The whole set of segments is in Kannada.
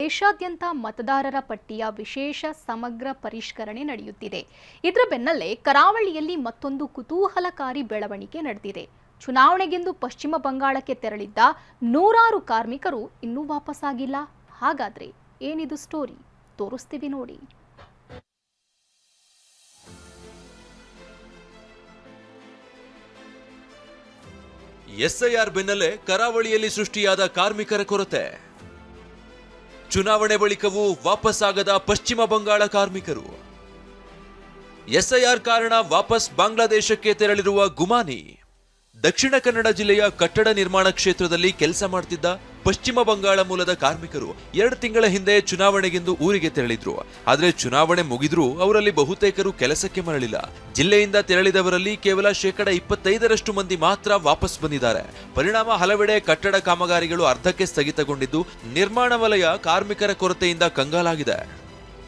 ದೇಶಾದ್ಯಂತ ಮತದಾರರ ಪಟ್ಟಿಯ ವಿಶೇಷ ಸಮಗ್ರ ಪರಿಷ್ಕರಣೆ ನಡೆಯುತ್ತಿದೆ. ಇದರ ಬೆನ್ನಲ್ಲೇ ಕರಾವಳಿಯಲ್ಲಿ ಮತ್ತೊಂದು ಕುತೂಹಲಕಾರಿ ಬೆಳವಣಿಗೆ ನಡೆದಿದೆ. ಚುನಾವಣೆಗೆಂದು ಪಶ್ಚಿಮ ಬಂಗಾಳಕ್ಕೆ ತೆರಳಿದ್ದ ನೂರಾರು ಕಾರ್ಮಿಕರು ಇನ್ನೂ ವಾಪಸ್ಸಾಗಿಲ್ಲ. ಹಾಗಾದ್ರೆ ಏನಿದು ಸ್ಟೋರಿ? ತೋರಿಸ್ತೀವಿ ನೋಡಿ. ಎಸ್ಐಆರ್ ಬೆನ್ನಲ್ಲೇ ಕರಾವಳಿಯಲ್ಲಿ ಸೃಷ್ಟಿಯಾದ ಕಾರ್ಮಿಕರ ಕೊರತೆ. ಚುನಾವಣೆ ಬಳಿಕವೂ ವಾಪಸ್ಸಾಗದ ಪಶ್ಚಿಮ ಬಂಗಾಳ ಕಾರ್ಮಿಕರು. ಎಸ್ಐಆರ್ ಕಾರಣ ವಾಪಸ್ ಬಾಂಗ್ಲಾದೇಶಕ್ಕೆ ತೆರಳಿರುವ ಗುಮಾನಿ. ದಕ್ಷಿಣ ಕನ್ನಡ ಜಿಲ್ಲೆಯ ಕಟ್ಟಡ ನಿರ್ಮಾಣ ಕ್ಷೇತ್ರದಲ್ಲಿ ಕೆಲಸ ಮಾಡ್ತಿದ್ದ ಪಶ್ಚಿಮ ಬಂಗಾಳ ಮೂಲದ ಕಾರ್ಮಿಕರು 2 ತಿಂಗಳ ಹಿಂದೆ ಚುನಾವಣೆಗೆಂದು ಊರಿಗೆ ತೆರಳಿದ್ರು. ಆದ್ರೆ ಚುನಾವಣೆ ಮುಗಿದ್ರೂ ಅವರಲ್ಲಿ ಬಹುತೇಕರು ಕೆಲಸಕ್ಕೆ ಮರಳಿಲ್ಲ. ಜಿಲ್ಲೆಯಿಂದ ತೆರಳಿದವರಲ್ಲಿ ಕೇವಲ 25% ಮಂದಿ ಮಾತ್ರ ವಾಪಸ್ ಬಂದಿದ್ದಾರೆ. ಪರಿಣಾಮ ಹಲವೆಡೆ ಕಟ್ಟಡ ಕಾಮಗಾರಿಗಳು ಅರ್ಧಕ್ಕೆ ಸ್ಥಗಿತಗೊಂಡಿದ್ದು ನಿರ್ಮಾಣ ವಲಯ ಕಾರ್ಮಿಕರ ಕೊರತೆಯಿಂದ ಕಂಗಾಲಾಗಿದೆ.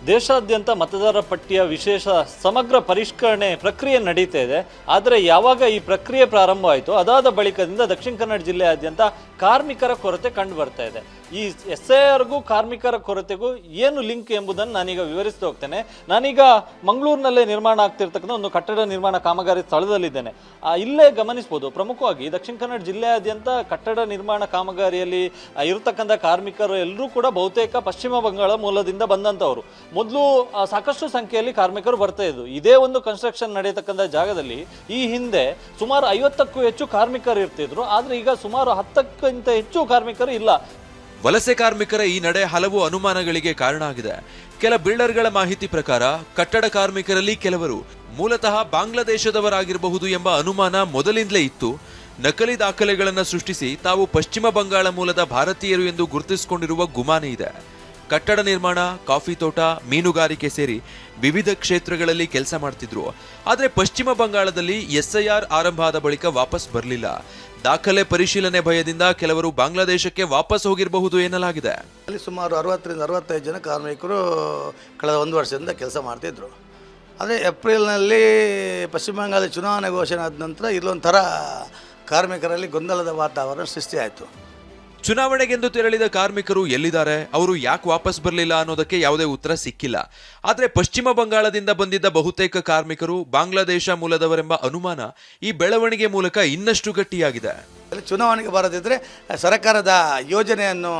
ದೇಶಾದ್ಯಂತ ಮತದಾರರ ಪಟ್ಟಿಯ ವಿಶೇಷ ಸಮಗ್ರ ಪರಿಷ್ಕರಣೆ ಪ್ರಕ್ರಿಯೆ ನಡೀತಾ ಇದೆ. ಆದರೆ ಯಾವಾಗ ಈ ಪ್ರಕ್ರಿಯೆ ಪ್ರಾರಂಭ ಆಯಿತು ಅದಾದ ಬಳಿಕದಿಂದ ದಕ್ಷಿಣ ಕನ್ನಡ ಜಿಲ್ಲೆಯಾದ್ಯಂತ ಕಾರ್ಮಿಕರ ಕೊರತೆ ಕಂಡು ಬರ್ತಾ ಇದೆ. ಈ ಎಸ್ಐಆರ್ಗೂ ಕಾರ್ಮಿಕರ ಕೊರತೆಗೂ ಏನು ಲಿಂಕ್ ಎಂಬುದನ್ನು ನಾನೀಗ ವಿವರಿಸ್ತಾ ಹೋಗ್ತೇನೆ. ನಾನೀಗ ಮಂಗಳೂರಿನಲ್ಲೇ ನಿರ್ಮಾಣ ಆಗ್ತಿರ್ತಕ್ಕಂಥ ಒಂದು ಕಟ್ಟಡ ನಿರ್ಮಾಣ ಕಾಮಗಾರಿ ಸ್ಥಳದಲ್ಲಿದ್ದೇನೆ. ಇಲ್ಲೇ ಗಮನಿಸ್ಬೋದು, ಪ್ರಮುಖವಾಗಿ ದಕ್ಷಿಣ ಕನ್ನಡ ಜಿಲ್ಲೆಯಾದ್ಯಂತ ಕಟ್ಟಡ ನಿರ್ಮಾಣ ಕಾಮಗಾರಿಯಲ್ಲಿ ಇರತಕ್ಕಂಥ ಕಾರ್ಮಿಕರು ಎಲ್ಲರೂ ಕೂಡ ಬಹುತೇಕ ಪಶ್ಚಿಮ ಬಂಗಾಳ ಮೂಲದಿಂದ ಬಂದಂಥವರು. ಮೊದಲು ಸಾಕಷ್ಟು ಸಂಖ್ಯೆಯಲ್ಲಿ ಕಾರ್ಮಿಕರು ಬರ್ತಾ ಇದ್ರು. ಇದೇ ಒಂದು ಕನ್ಸ್ಟ್ರಕ್ಷನ್ ನಡೆಯತಕ್ಕಂಥ ಜಾಗದಲ್ಲಿ ಈ ಹಿಂದೆ ಸುಮಾರು 50ಕ್ಕೂ ಹೆಚ್ಚು ಕಾರ್ಮಿಕರು ಇರ್ತಿದ್ರು. ಆದರೆ ಈಗ ಸುಮಾರು 10ಕ್ಕಿಂತ ಹೆಚ್ಚು ಕಾರ್ಮಿಕರು ಇಲ್ಲ. ವಲಸೆ ಕಾರ್ಮಿಕರ ಈ ನಡೆ ಹಲವು ಅನುಮಾನಗಳಿಗೆ ಕಾರಣ ಆಗಿದೆ. ಕೆಲ ಬಿಲ್ಡರ್ಗಳ ಮಾಹಿತಿ ಪ್ರಕಾರ ಕಟ್ಟಡ ಕಾರ್ಮಿಕರಲ್ಲಿ ಕೆಲವರು ಮೂಲತಃ ಬಾಂಗ್ಲಾದೇಶದವರಾಗಿರಬಹುದು ಎಂಬ ಅನುಮಾನ ಮೊದಲಿಂದಲೇ ಇತ್ತು. ನಕಲಿ ದಾಖಲೆಗಳನ್ನು ಸೃಷ್ಟಿಸಿ ತಾವು ಪಶ್ಚಿಮ ಬಂಗಾಳ ಮೂಲದ ಭಾರತೀಯರು ಎಂದು ಗುರುತಿಸಿಕೊಂಡಿರುವ ಗುಮಾನಿ ಇದೆ. ಕಟ್ಟಡ ನಿರ್ಮಾಣ, ಕಾಫಿ ತೋಟ, ಮೀನುಗಾರಿಕೆ ಸೇರಿ ವಿವಿಧ ಕ್ಷೇತ್ರಗಳಲ್ಲಿ ಕೆಲಸ ಮಾಡ್ತಿದ್ರು. ಆದರೆ ಪಶ್ಚಿಮ ಬಂಗಾಳದಲ್ಲಿ ಎಸ್ಐಆರ್ ಆರಂಭ ಆದ ಬಳಿಕ ವಾಪಸ್ ಬರಲಿಲ್ಲ. ದಾಖಲೆ ಪರಿಶೀಲನೆ ಭಯದಿಂದ ಕೆಲವರು ಬಾಂಗ್ಲಾದೇಶಕ್ಕೆ ವಾಪಸ್ ಹೋಗಿರಬಹುದು ಎನ್ನಲಾಗಿದೆ. ಅಲ್ಲಿ ಸುಮಾರು 60ರಿಂದ 65 ಜನ ಕಾರ್ಮಿಕರು ಕಳೆದ 1 ವರ್ಷದಿಂದ ಕೆಲಸ ಮಾಡ್ತಿದ್ರು. ಆದರೆ ಏಪ್ರಿಲ್ನಲ್ಲಿ ಪಶ್ಚಿಮ ಬಂಗಾಳ ಚುನಾವಣೆ ಘೋಷಣೆ ಆದ ನಂತರ ಇಲ್ಲೊಂಥರ ಕಾರ್ಮಿಕರಲ್ಲಿ ಗೊಂದಲದ ವಾತಾವರಣ ಸೃಷ್ಟಿಯಾಯಿತು. ಚುನಾವಣೆಗೆಂದು ತೆರಳಿದ ಕಾರ್ಮಿಕರು ಎಲ್ಲಿದ್ದಾರೆ, ಅವರು ಯಾಕೆ ವಾಪಸ್ ಬರಲಿಲ್ಲ ಅನ್ನೋದಕ್ಕೆ ಯಾವುದೇ ಉತ್ತರ ಸಿಕ್ಕಿಲ್ಲ. ಆದರೆ ಪಶ್ಚಿಮ ಬಂಗಾಳದಿಂದ ಬಂದಿದ್ದ ಬಹುತೇಕ ಕಾರ್ಮಿಕರು ಬಾಂಗ್ಲಾದೇಶ ಮೂಲದವರೆಂಬ ಅನುಮಾನ ಈ ಬೆಳವಣಿಗೆ ಮೂಲಕ ಇನ್ನಷ್ಟು ಗಟ್ಟಿಯಾಗಿದೆ. ಚುನಾವಣೆಗೆ ಬರದಿದ್ದರೆ ಸರ್ಕಾರದ ಯೋಜನೆಯನ್ನು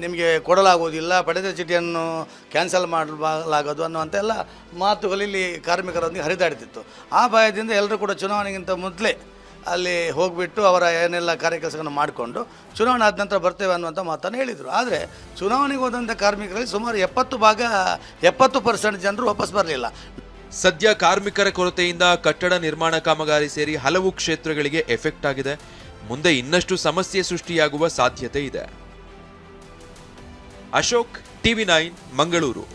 ನಿಮಗೆ ಕೊಡಲಾಗುವುದಿಲ್ಲ, ಪಡೆದ ಚೀಟಿಯನ್ನು ಕ್ಯಾನ್ಸಲ್ ಮಾಡಲಾಗೋದು ಅನ್ನುವಂಥ ಎಲ್ಲ ಮಾತುಗಳು ಇಲ್ಲಿ ಕಾರ್ಮಿಕರೊಂದಿಗೆ ಹರಿದಾಡ್ತಿತ್ತು. ಆ ಭಯದಿಂದ ಎಲ್ಲರೂ ಕೂಡ ಚುನಾವಣೆಗಿಂತ ಮೊದಲೇ ಅಲ್ಲಿ ಹೋಗಿಬಿಟ್ಟು ಅವರ ಏನೆಲ್ಲ ಕಾರ್ಯಕೆಲಸಗಳನ್ನು ಮಾಡಿಕೊಂಡು ಚುನಾವಣೆ ಆದ ನಂತರ ಬರ್ತೇವೆ ಅನ್ನುವಂಥ ಮಾತನ್ನು ಹೇಳಿದರು. ಆದರೆ ಚುನಾವಣೆಗೆ ಹೋದಂಥ ಕಾರ್ಮಿಕರಲ್ಲಿ ಸುಮಾರು 70% ಜನರು ವಾಪಸ್ ಬರಲಿಲ್ಲ. ಸದ್ಯ ಕಾರ್ಮಿಕರ ಕೊರತೆಯಿಂದ ಕಟ್ಟಡ ನಿರ್ಮಾಣ ಕಾಮಗಾರಿ ಸೇರಿ ಹಲವು ಕ್ಷೇತ್ರಗಳಿಗೆ ಎಫೆಕ್ಟ್ ಆಗಿದೆ. ಮುಂದೆ ಇನ್ನಷ್ಟು ಸಮಸ್ಯೆ ಸೃಷ್ಟಿಯಾಗುವ ಸಾಧ್ಯತೆ ಇದೆ. ಅಶೋಕ್, TV9 ಮಂಗಳೂರು.